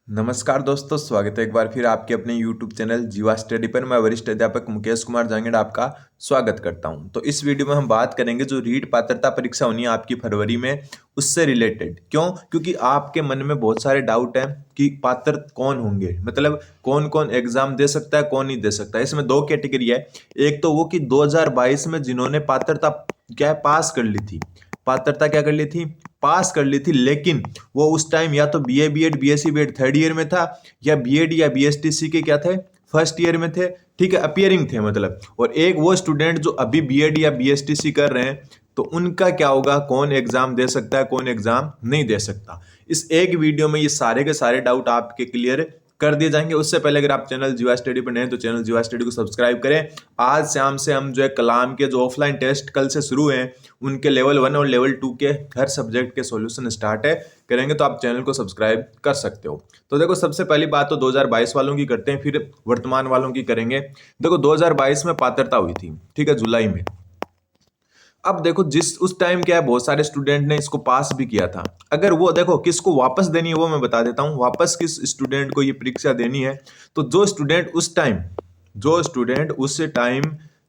नमस्कार दोस्तों, स्वागत है एक बार फिर आपके अपने YouTube चैनल जीवा स्टडी पर। मैं वरिष्ठ अध्यापक मुकेश कुमार जांगड़ आपका स्वागत करता हूं। तो इस वीडियो में हम बात करेंगे जो रीट पात्रता परीक्षा होनी है आपकी फरवरी में, उससे रिलेटेड। क्यों? क्योंकि आपके मन में बहुत सारे डाउट हैं कि पात्र कौन होंगे, मतलब कौन कौन एग्जाम दे सकता है, कौन नहीं दे सकता है। इसमें दो कैटेगरी है। एक तो वो कि 2022 में जिन्होंने पात्रता क्या है पास कर ली थी, पात्रता क्या कर ली थी, पास कर ली थी, लेकिन वो उस टाइम या तो BA BEd BSc BEd third year में था, या बीएड या बीएसटीसी के क्या थे, फर्स्ट ईयर में थे। ठीक है, अपियरिंग थे मतलब। और एक वो स्टूडेंट जो अभी बीएड या बीएसटीसी कर रहे हैं, तो उनका क्या होगा, कौन एग्जाम दे सकता है, कौन एग्जाम नहीं दे सकता। इस एक वीडियो में ये सारे के सारे डाउट आपके क्लियर कर दिए जाएंगे। उससे पहले अगर आप चैनल जीवा स्टडी पर नए हैं तो चैनल जीवा स्टडी को सब्सक्राइब करें। आज शाम से हम जो है कलाम के जो ऑफलाइन टेस्ट कल से शुरू हैं, उनके लेवल 1 और लेवल 2 के हर सब्जेक्ट के सॉल्यूशन स्टार्ट है करेंगे, तो आप चैनल को सब्सक्राइब कर सकते हो। तो देखो, सबसे पहली बात तो 2022 वालों की करते हैं, फिर वर्तमान वालों की करेंगे। देखो, 2022 में पात्रता हुई थी, ठीक है, जुलाई में। अब देखो, जिस उस टाइम क्या है, बहुत सारे स्टूडेंट ने इसको पास भी किया था। अगर वो देखो किसको वापस देनी है वो मैं बता देता हूं, वापस किस स्टूडेंट को ये परीक्षा देनी है। तो जो स्टूडेंट उस टाइम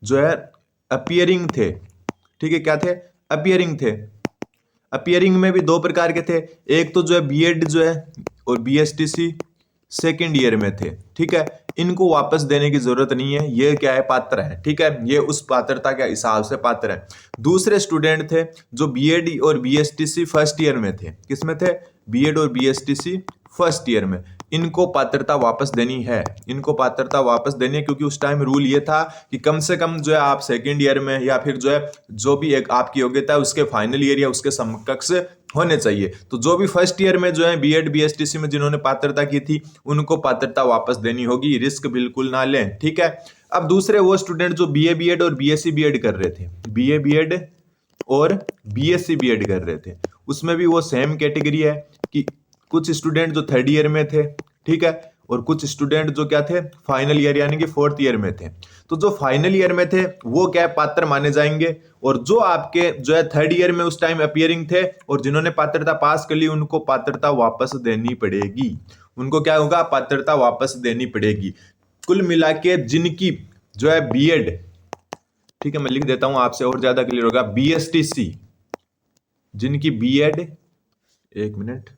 जो है अपियरिंग थे, ठीक है, क्या थे, अपियरिंग थे। अपियरिंग में भी दो प्रकार के थे। एक तो जो है बीएड जो है और बीएसटीसी सेकेंड ईयर में थे, ठीक है, इनको वापस देने की जरूरत नहीं है, ये क्या है, पात्र है, ठीक है, ये उस पात्रता के हिसाब से पात्र है। दूसरे स्टूडेंट थे जो बीएड और बीएसटीसी फर्स्ट ईयर में थे, किसमें थे, बीएड और बीएसटीसी फर्स्ट ईयर में, इनको पात्रता वापस देनी है, इनको पात्रता वापस देनी है। क्योंकि उस टाइम रूल ये था कि कम से कम जो है आप सेकेंड ईयर में, या फिर जो है जो भी एक आपकी योग्यता है उसके फाइनल ईयर या उसके समकक्ष होने चाहिए। तो जो भी फर्स्ट ईयर में जो है बीएड बीएसटीसी में जिन्होंने पात्रता की थी, उनको पात्रता वापस देनी होगी, रिस्क बिल्कुल ना लें, ठीक है। अब दूसरे वो स्टूडेंट जो बीए बीएड और बीएससी बीएड कर रहे थे, बीए बीएड और बीएससी बीएड कर रहे थे, उसमें भी वो सेम कैटेगरी है कि कुछ स्टूडेंट जो थर्ड ईयर में थे, ठीक है, और कुछ स्टूडेंट जो क्या थे, फाइनल ईयर यानी कि फोर्थ ईयर में थे। तो जो फाइनल ईयर में थे वो क्या पात्र माने जाएंगे, और जो आपके जो है थर्ड ईयर में उस टाइम अपीयरिंग थे और जिन्होंने पात्रता पास कर ली, उनको पात्रता वापस देनी पड़ेगी। उनको क्या होगा, पात्रता वापस देनी पड़ेगी। कुल मिला के जिनकी जो है बीएड, ठीक है, मैं लिख देता हूं आपसे और ज्यादा क्लियर होगा, बीएसटीसी, जिनकी बीएड, एक मिनट,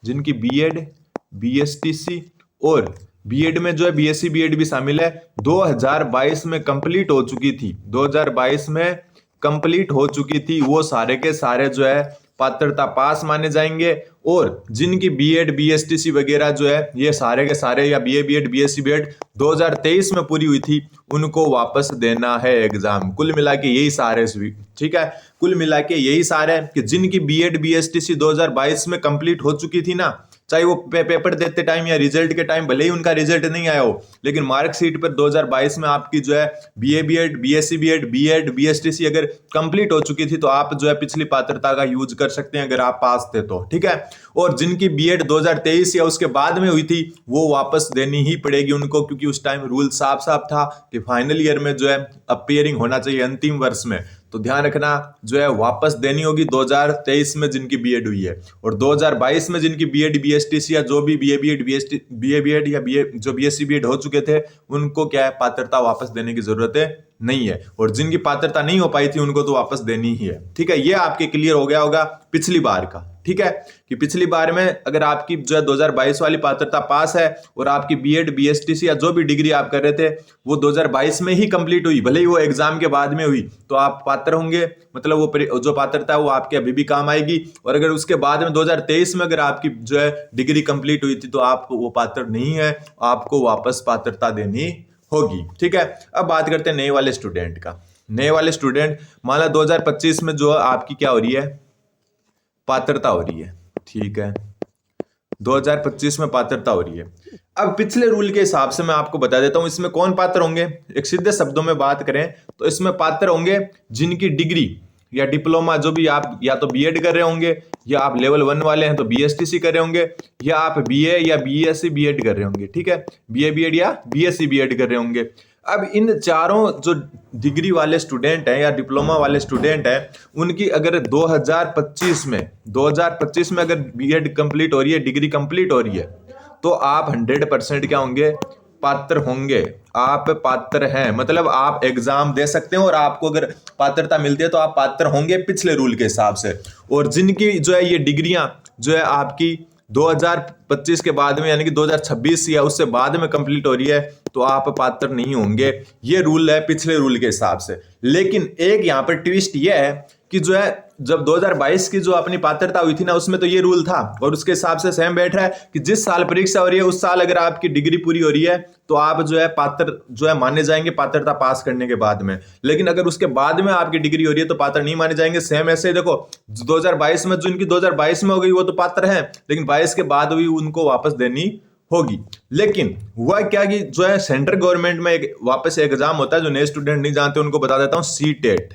जिनकी बीएड बीएसटीसी और बीएड में जो है बीएससी बीएड भी शामिल है, 2022 में कंप्लीट हो चुकी थी, 2022 में कंप्लीट हो चुकी थी, वो सारे के सारे जो है पात्रता पास माने जाएंगे। और जिनकी बीएड बीएसटीसी वगैरह जो है ये सारे के सारे, या बीए बीएड बीएससी बीएड 2023 में पूरी हुई थी, उनको वापस देना है एग्जाम। कुल मिला के यही सारे, ठीक है, कुल मिला के यही सारे कि जिनकी बीएड बीएसटीसी 2022 में कंप्लीट हो चुकी थी ना, चाहे वो पेपर देते टाइम या रिजल्ट के टाइम भले ही उनका रिजल्ट नहीं आया हो, लेकिन मार्कशीट पर 2022 में आपकी जो है BA BEd BSc BEd BEd BSTC अगर कंप्लीट हो चुकी थी, तो आप जो है पिछली पात्रता का यूज कर सकते हैं अगर आप पास थे तो, ठीक है। और जिनकी बीएड 2023 या उसके बाद में हुई थी, वो वापस देनी ही पड़ेगी उनको, क्योंकि उस टाइम रूल साफ साफ था कि फाइनल ईयर में जो है अपीयरिंग होना चाहिए अंतिम वर्ष में। तो ध्यान रखना, जो है वापस देनी होगी 2023 में जिनकी बीएड हुई है, और 2022 में जिनकी बीएड बीएसटीसी या जो भी बीए बीएड या बीए जो बीएससी बीएड हो चुके थे, उनको क्या है, पात्रता वापस देने की जरूरत है नहीं है। और जिनकी पात्रता नहीं हो पाई थी उनको तो वापस देनी ही है, ठीक है। ये आपके क्लियर हो गया होगा पिछली बार का, ठीक है, कि पिछली बार में अगर आपकी जो है 2022 वाली पात्रता पास है और आपकी बीएड बीएसटीसी या जो भी डिग्री आप कर रहे थे वो 2022 में ही कंप्लीट हुई, भले ही वो एग्जाम के बाद में हुई, तो आप पात्र होंगे, मतलब वो जो पात्रता है वो आपके अभी भी काम आएगी। और अगर उसके बाद में 2023 में अगर आपकी जो है डिग्री कंप्लीट हुई थी, तो आप वो पात्र नहीं है, आपको वापस पात्रता देनी होगी, ठीक है। अब बात करते हैं नए वाले स्टूडेंट का। नए वाले स्टूडेंट, मान लो 2025 में जो आपकी क्या हो रही है, पात्रता हो रही है, ठीक है, 2025 में पात्रता हो रही है। अब पिछले रूल के हिसाब से मैं आपको बता देता हूं इसमें कौन पात्र होंगे। एक सीधे शब्दों में बात करें तो इसमें पात्र होंगे जिनकी डिग्री या डिप्लोमा, जो भी आप या तो बीएड कर रहे होंगे, या आप लेवल 1 वाले हैं तो बीएसटीसी कर रहे होंगे, या आप बीए या बीएससी बीएड कर रहे होंगे, ठीक है, बीए बीएड या बीएससी बीएड कर रहे होंगे। अब इन चारों जो डिग्री वाले स्टूडेंट हैं या डिप्लोमा वाले स्टूडेंट हैं, उनकी अगर 2025 में अगर बीएड कंप्लीट हो रही है, डिग्री कंप्लीट हो रही है, तो आप 100% क्या होंगे, पात्र होंगे। आप पात्र हैं, मतलब आप एग्जाम दे सकते हैं और आपको अगर पात्रता मिलती है तो आप पात्र होंगे पिछले रूल के हिसाब से। और जिनकी जो है ये डिग्रियां जो है आपकी 2025 के बाद में यानी कि 2026 या उससे बाद में कंप्लीट हो रही है तो आप पात्र नहीं होंगे। ये रूल है पिछले रूल के हिसाब से। लेकिन एक यहाँ पर ट्विस्ट ये है कि जो है जब 2022 की जो अपनी पात्रता हुई थी ना उसमें तो ये रूल था और उसके हिसाब से सेम बैठ रहा है कि जिस साल परीक्षा हो रही है उस साल अगर आपकी डिग्री पूरी हो रही है तो आप जो है पात्र जो है माने जाएंगे पात्रता पास करने के बाद में। लेकिन अगर उसके बाद में आपकी डिग्री हो रही है तो पात्र नहीं माने जाएंगे। सेम ऐसे देखो 2022 में जो इनकी 2022 में हो गई वो तो पात्र है, लेकिन 22 के बाद भी उनको वापस देनी होगी। लेकिन हुआ क्या कि जो है सेंट्रल गवर्नमेंट में एक वापस एग्जाम होता है जो नए स्टूडेंट नहीं जानते उनको बता देता हूं, सीटेट,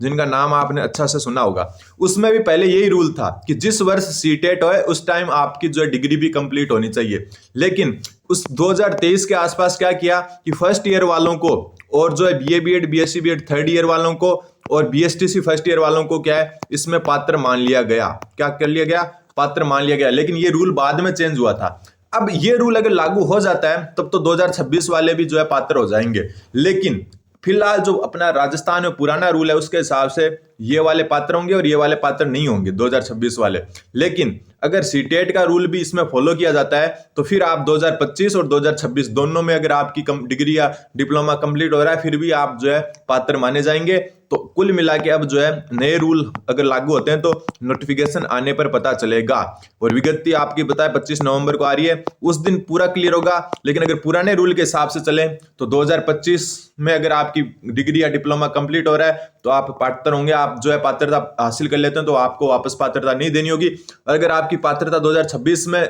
जिनका नाम आपने अच्छा से सुना होगा। उसमें भी पहले यही रूल था कि जिस वर्ष सीटेट होए उस टाइम आपकी जो है डिग्री भी कंप्लीट होनी चाहिए। लेकिन उस 2023 के आसपास क्या किया कि फर्स्ट ईयर वालों को और जो है BA BEd BSc BEd third year वालों को और बीएसटीसी फर्स्ट ईयर वालों को क्या है इसमें पात्र मान लिया गया। क्या कर लिया गया, पात्र मान लिया गया। लेकिन ये रूल बाद में चेंज हुआ था। अब ये रूल अगर लागू हो जाता है तब तो 2026 वाले भी जो है पात्र हो जाएंगे। लेकिन फिलहाल जो अपना राजस्थान में पुराना रूल है उसके हिसाब से ये वाले पात्र होंगे और ये वाले पात्र नहीं होंगे 2026 वाले। लेकिन अगर सीटेट का रूल भी इसमें फॉलो किया जाता है तो फिर आप 2025 और 2026 दोनों में अगर आपकी डिग्री या डिप्लोमा कंप्लीट हो रहा है फिर भी आप जो है पात्र माने जाएंगे। तो कुल मिला के अब जो है नए रूल अगर लागू होते हैं तो नोटिफिकेशन आने पर पता चलेगा। और विज्ञप्ति आपकी बताए 25 नवंबर को आ रही है, उस दिन पूरा क्लियर होगा। लेकिन अगर पुराने रूल के हिसाब से चले तो 2025 में अगर आपकी डिग्री या डिप्लोमा कंप्लीट हो रहा है तो आप पात्र होंगे। आप जो है पात्रता हासिल कर लेते हैं तो आपको वापस पात्रता नहीं देनी होगी। अगर आपकी पात्रता 2026 में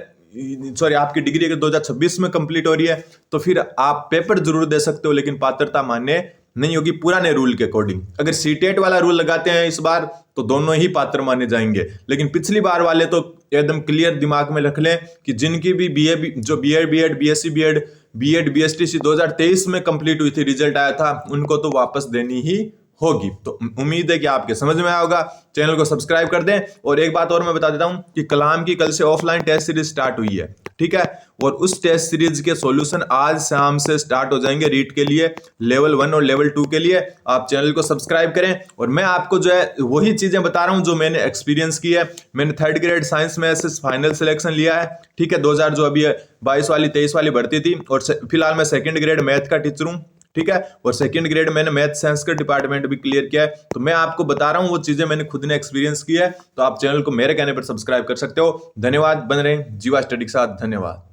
आपकी डिग्री अगर 2026 में कंप्लीट हो रही है तो फिर आप पेपर जरूर दे सकते हो लेकिन पात्रता मान्य नहीं होगी पुराने रूल के अकॉर्डिंग। अगर सीटेट वाला रूल लगाते हैं इस बार तो दोनों ही पात्र माने जाएंगे। लेकिन पिछली बार वाले तो एकदम क्लियर दिमाग में रख लें कि जिनकी भी BEd BEd BSc BEd BSTC 2023 में कंप्लीट हुई थी, रिजल्ट आया था, उनको तो वापस देनी ही होगी। तो उम्मीद है कि आपके समझ में आया होगा। चैनल को सब्सक्राइब कर दें। और एक बात और मैं बता देता हूं कि कलाम की कल से ऑफलाइन टेस्ट सीरीज स्टार्ट हुई है, ठीक है। और उस टेस्ट सीरीज के सॉल्यूशन आज शाम से स्टार्ट हो जाएंगे रीट के लिए, लेवल 1 और लेवल 2 के लिए। आप चैनल को सब्सक्राइब करें। और मैं आपको जो है वही चीजें बता रहा हूं जो मैंने एक्सपीरियंस की है। मैंने 3rd ग्रेड साइंस में ऐसे फाइनल सिलेक्शन लिया है, ठीक है। 2000 जो अभी 22 वाली 23 वाली भर्ती थी। और फिलहाल मैं 2nd ग्रेड मैथ का टीचर हूं, ठीक है। और 2nd ग्रेड मैंने मैथ साइंस का डिपार्टमेंट भी क्लियर किया है। तो मैं आपको बता रहा हूं वो चीजें मैंने खुद ने एक्सपीरियंस की है। तो आप चैनल को मेरे कहने पर सब्सक्राइब कर सकते हो। धन्यवाद। बन रहे जीवा स्टडी के साथ। धन्यवाद।